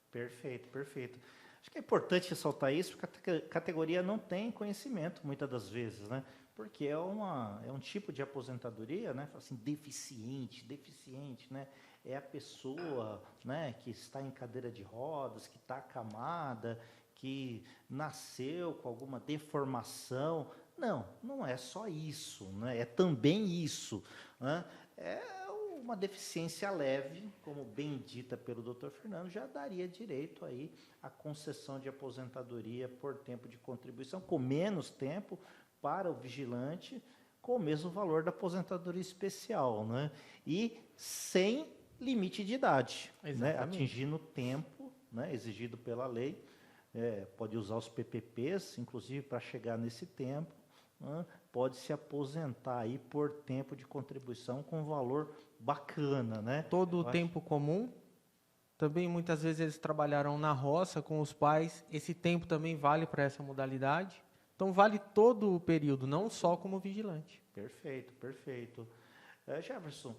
Perfeito, perfeito. Acho que é importante ressaltar isso, porque a categoria não tem conhecimento, muitas das vezes, né? Porque é um tipo de aposentadoria, né? Assim, deficiente, né? É a pessoa, né, que está em cadeira de rodas, que está acamada, que nasceu com alguma deformação. Não é só isso, né? É também isso, né? É uma deficiência leve, como bem dita pelo Dr. Fernando, já daria direito aí à concessão de aposentadoria por tempo de contribuição, com menos tempo para o vigilante, com o mesmo valor da aposentadoria especial, né? E sem limite de idade, né? Atingindo o tempo, né, exigido pela lei. Pode usar os PPPs, inclusive, para chegar nesse tempo, né? Pode se aposentar aí por tempo de contribuição com valor bacana, né? Todo o tempo comum, também muitas vezes eles trabalharam na roça com os pais, esse tempo também vale para essa modalidade. Então, vale todo o período, não só como vigilante. Perfeito, perfeito. Jefferson,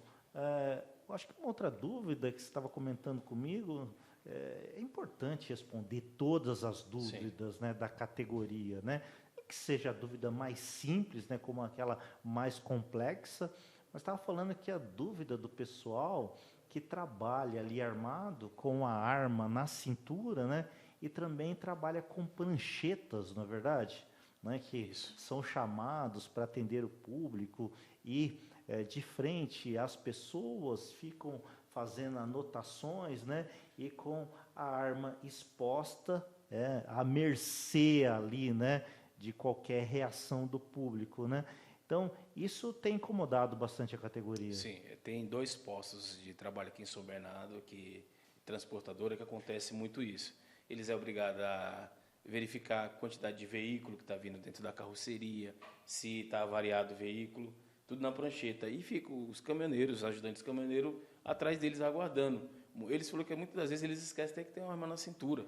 eu acho que uma outra dúvida que você estava comentando comigo, é importante responder todas as dúvidas, né, da categoria, né? Que seja a dúvida mais simples, né, como aquela mais complexa, mas estava falando que a dúvida do pessoal que trabalha ali armado com a arma na cintura, né, e também trabalha com pranchetas, não é verdade? Né, que são chamados para atender o público e de frente às pessoas ficam fazendo anotações, né, e com a arma exposta à mercê ali, né, de qualquer reação do público, né? Então, isso tem incomodado bastante a categoria. Sim, tem 2 postos de trabalho aqui em São Bernardo, transportadora, que acontece muito isso. Eles é obrigado a verificar a quantidade de veículo que está vindo dentro da carroceria, se está variado o veículo, tudo na prancheta. E ficam os caminhoneiros, os ajudantes caminhoneiros, atrás deles aguardando. Eles falaram que muitas das vezes eles esquecem até que tem uma arma na cintura,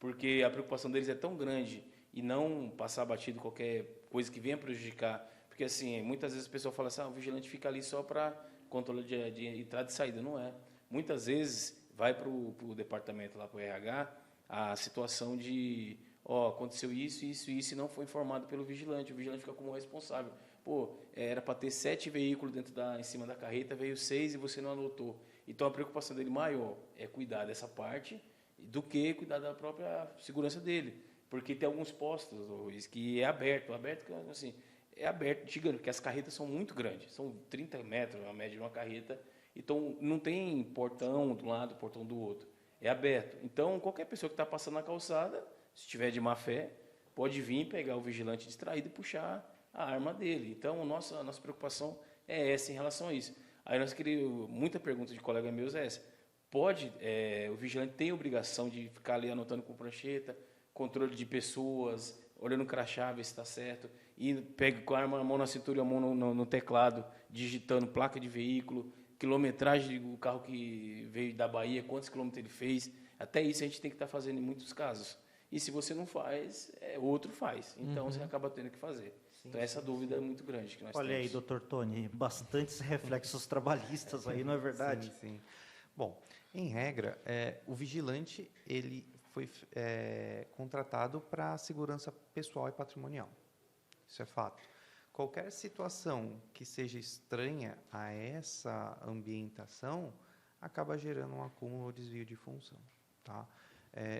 porque a preocupação deles é tão grande e não passar batido qualquer coisa que venha prejudicar. Porque, assim, muitas vezes a pessoa fala assim, o vigilante fica ali só para controle de entrada e saída. Não é. Muitas vezes vai para o departamento, lá para o RH, a situação de, aconteceu isso, e não foi informado pelo vigilante. O vigilante fica como responsável. Era para ter 7 veículos em cima da carreta, veio 6 e você não anotou. Então, a preocupação dele maior é cuidar dessa parte do que cuidar da própria segurança dele. Porque tem alguns postos, Luiz, que é aberto, assim, é aberto, gigante, porque as carretas são muito grandes, são 30 metros a média de uma carreta, então não tem portão de um lado, portão do outro, é aberto. Então, qualquer pessoa que está passando na calçada, se tiver de má fé, pode vir pegar o vigilante distraído e puxar a arma dele. Então, a nossa preocupação é essa em relação a isso. Aí nós queríamos, muita pergunta de colega meus é essa, o vigilante tem a obrigação de ficar ali anotando com prancheta, controle de pessoas, olhando o crachá, ver se está certo, e pega com a mão na cintura e a mão no teclado, digitando placa de veículo, quilometragem do carro que veio da Bahia, quantos quilômetros ele fez. Até isso a gente tem que estar fazendo em muitos casos. E se você não faz, outro faz. Então, você acaba tendo que fazer. Sim, então, essa dúvida é muito grande que nós Olha temos. aí, doutor Tony, bastantes reflexos trabalhistas aí, não é verdade? Sim. Bom, em regra, o vigilante ele foi contratado para a segurança pessoal e patrimonial. Isso é fato. Qualquer situação que seja estranha a essa ambientação acaba gerando um acúmulo ou desvio de função. Tá?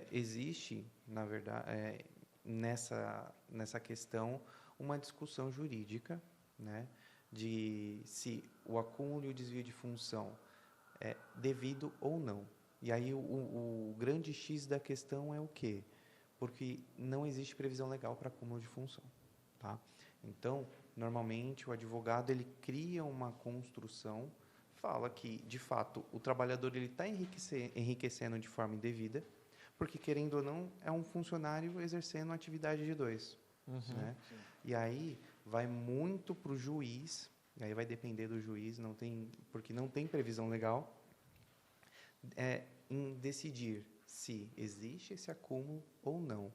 Existe, na verdade, nessa questão, uma discussão jurídica, né, de se o acúmulo e o desvio de função é devido ou não. E aí o grande X da questão é o quê? Porque não existe previsão legal para acúmulo de função. Tá? Então, normalmente, o advogado ele cria uma construção, fala que, de fato, o trabalhador está enriquecendo de forma indevida, porque, querendo ou não, é um funcionário exercendo uma atividade de dois. Né? E aí vai muito para o juiz, e aí vai depender do juiz, porque não tem previsão legal, em decidir se existe esse acúmulo ou não.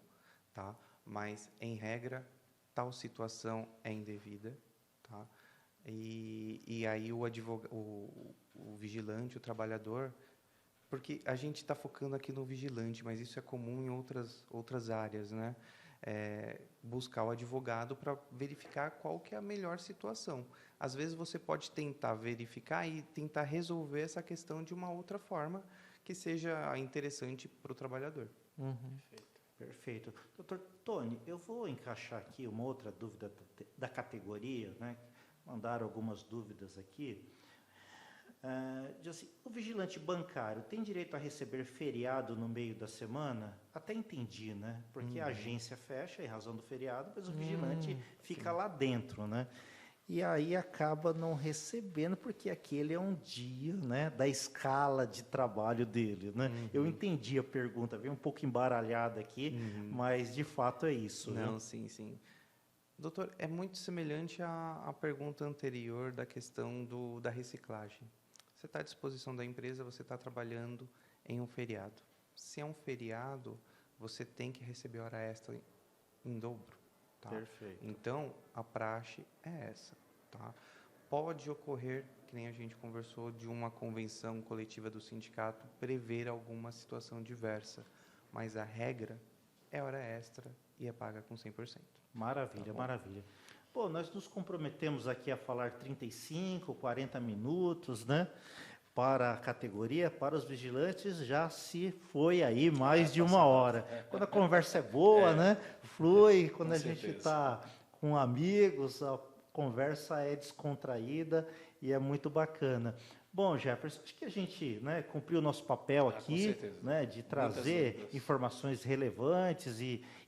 Tá? Mas, em regra, tal situação é indevida. Tá? E aí o vigilante, o trabalhador, porque a gente está focando aqui no vigilante, mas isso é comum em outras áreas, né? Buscar o advogado para verificar qual que é a melhor situação. Às vezes você pode tentar verificar e tentar resolver essa questão de uma outra forma que seja interessante para o trabalhador. Perfeito. Doutor Tony, eu vou encaixar aqui uma outra dúvida da categoria, né? Mandaram algumas dúvidas aqui. Diz assim, o vigilante bancário tem direito a receber feriado no meio da semana? Até entendi, né? Porque a agência fecha em razão do feriado, mas o vigilante fica lá dentro, né? E aí acaba não recebendo, porque aquele é um dia, né, da escala de trabalho dele, né? Eu entendi a pergunta, veio um pouco embaralhada aqui, mas de fato é isso. Não, né? sim. Doutor, é muito semelhante à pergunta anterior da questão da reciclagem. Você está à disposição da empresa, você está trabalhando em um feriado. Se é um feriado, você tem que receber hora extra em dobro. Tá? Perfeito. Então, a praxe é essa. Tá? Pode ocorrer, que nem a gente conversou, de uma convenção coletiva do sindicato prever alguma situação diversa, mas a regra é hora extra e é paga com 100%. Maravilha, Tá maravilha. Bom, nós nos comprometemos aqui a falar 35, 40 minutos, né? Para a categoria, para os vigilantes, já se foi aí mais de uma hora. Quando a conversa é boa, né? Flui, quando Com a gente certeza. está com amigos, a conversa é descontraída e é muito bacana. Bom, Jefferson, acho que a gente, né, cumpriu o nosso papel Com aqui, certeza. né, de trazer dúvidas. informações relevantes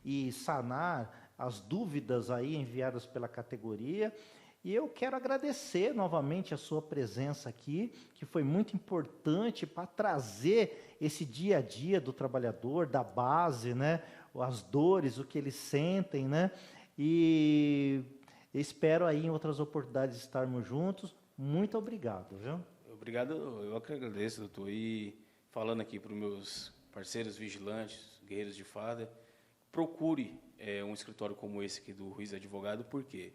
e sanar as dúvidas aí enviadas pela categoria. E eu quero agradecer novamente a sua presença aqui, que foi muito importante para trazer esse dia a dia do trabalhador, da base, né, as dores, o que eles sentem, né? E espero aí em outras oportunidades estarmos juntos. Muito obrigado, viu? Obrigado, eu que agradeço, doutor. E falando aqui para os meus parceiros vigilantes, guerreiros de farda, procure um escritório como esse aqui do Ruiz Advogado, por quê?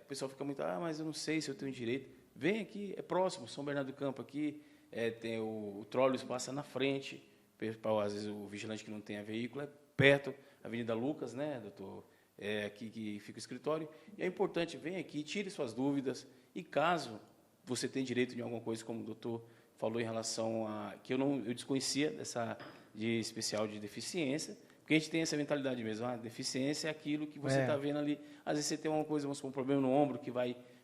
O pessoal fica muito, mas eu não sei se eu tenho direito. Vem aqui, é próximo, São Bernardo do Campo aqui, tem o trólebus passa na frente, às vezes o vigilante que não tem a veículo é perto, Avenida Lucas, né, doutor? É aqui que fica o escritório. E é importante, vem aqui, tire suas dúvidas, e caso você tenha direito de alguma coisa, como o doutor falou em relação a... que eu desconhecia de especial de deficiência, porque a gente tem essa mentalidade mesmo, deficiência é aquilo que você está vendo ali. Às vezes você tem uma coisa, um problema no ombro que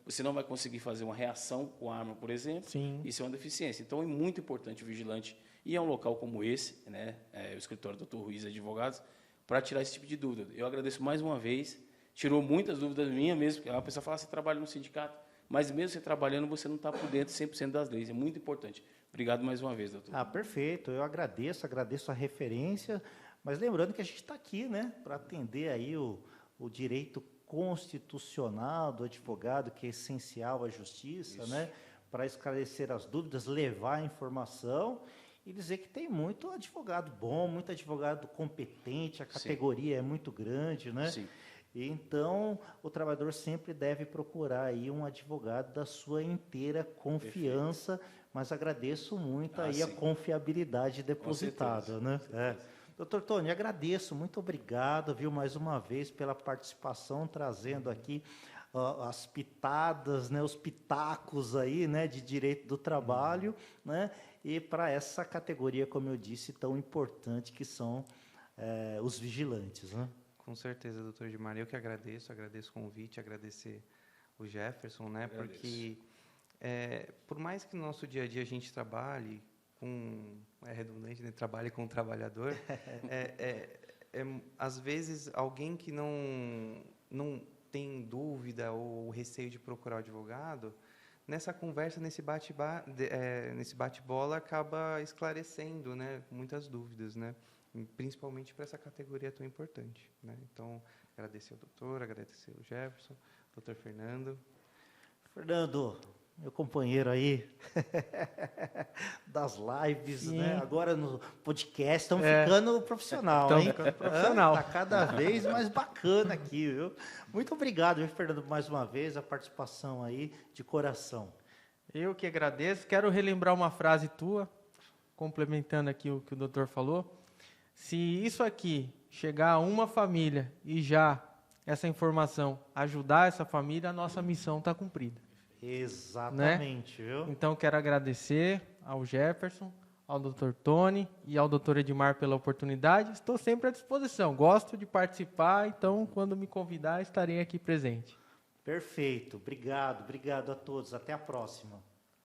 você não vai conseguir fazer uma reação com a arma, por exemplo. Sim. Isso é uma deficiência. Então é muito importante o vigilante ir a um local como esse, né, o escritório do Dr. Ruiz Advogados, para tirar esse tipo de dúvida. Eu agradeço mais uma vez, tirou muitas dúvidas minhas mesmo, porque a pessoa fala, você trabalha no sindicato, mas mesmo você trabalhando, você não está por dentro 100% das leis. É muito importante. Obrigado mais uma vez, doutor. Perfeito. Eu agradeço a referência. Mas lembrando que a gente está aqui, né, para atender aí o direito constitucional do advogado, que é essencial à justiça, né, para esclarecer as dúvidas, levar a informação e dizer que tem muito advogado bom, muito advogado competente, a categoria é muito grande, né? Sim. E então, o trabalhador sempre deve procurar aí um advogado da sua inteira confiança, mas agradeço muito aí a sim. confiabilidade depositada, certeza, né? com certeza. Doutor Tony, agradeço, muito obrigado, viu, mais uma vez pela participação, trazendo aqui as pitadas, né, os pitacos aí, né, de direito do trabalho, né, e para essa categoria, como eu disse, tão importante que são os vigilantes, né? Com certeza, doutor Edmar, eu que agradeço o convite, agradecer o Jefferson, né? Porque por mais que no nosso dia a dia a gente trabalhe com, é redundante, né? Trabalhe com o trabalhador, às vezes alguém que não tem dúvida ou receio de procurar o advogado, nessa conversa, nesse bate-bola, acaba esclarecendo, né? Muitas dúvidas, né? Principalmente para essa categoria tão importante, né? Então, agradecer ao doutor, agradecer ao Jefferson, doutor Fernando. Fernando, meu companheiro aí das lives, Sim. né? Agora no podcast estamos ficando profissional, Estamos hein? ficando profissional. Tá cada vez mais bacana aqui, viu? Muito obrigado, viu, Fernando, mais uma vez, a participação aí de coração. Eu que agradeço. Quero relembrar uma frase tua, complementando aqui o que o doutor falou. Se isso aqui chegar a uma família e já essa informação ajudar essa família, a nossa missão está cumprida. Exatamente, né? Viu? Então, quero agradecer ao Jefferson, ao Dr. Tony e ao Dr. Edmar pela oportunidade. Estou sempre à disposição. Gosto de participar, então, quando me convidar, estarei aqui presente. Perfeito. Obrigado a todos. Até a próxima.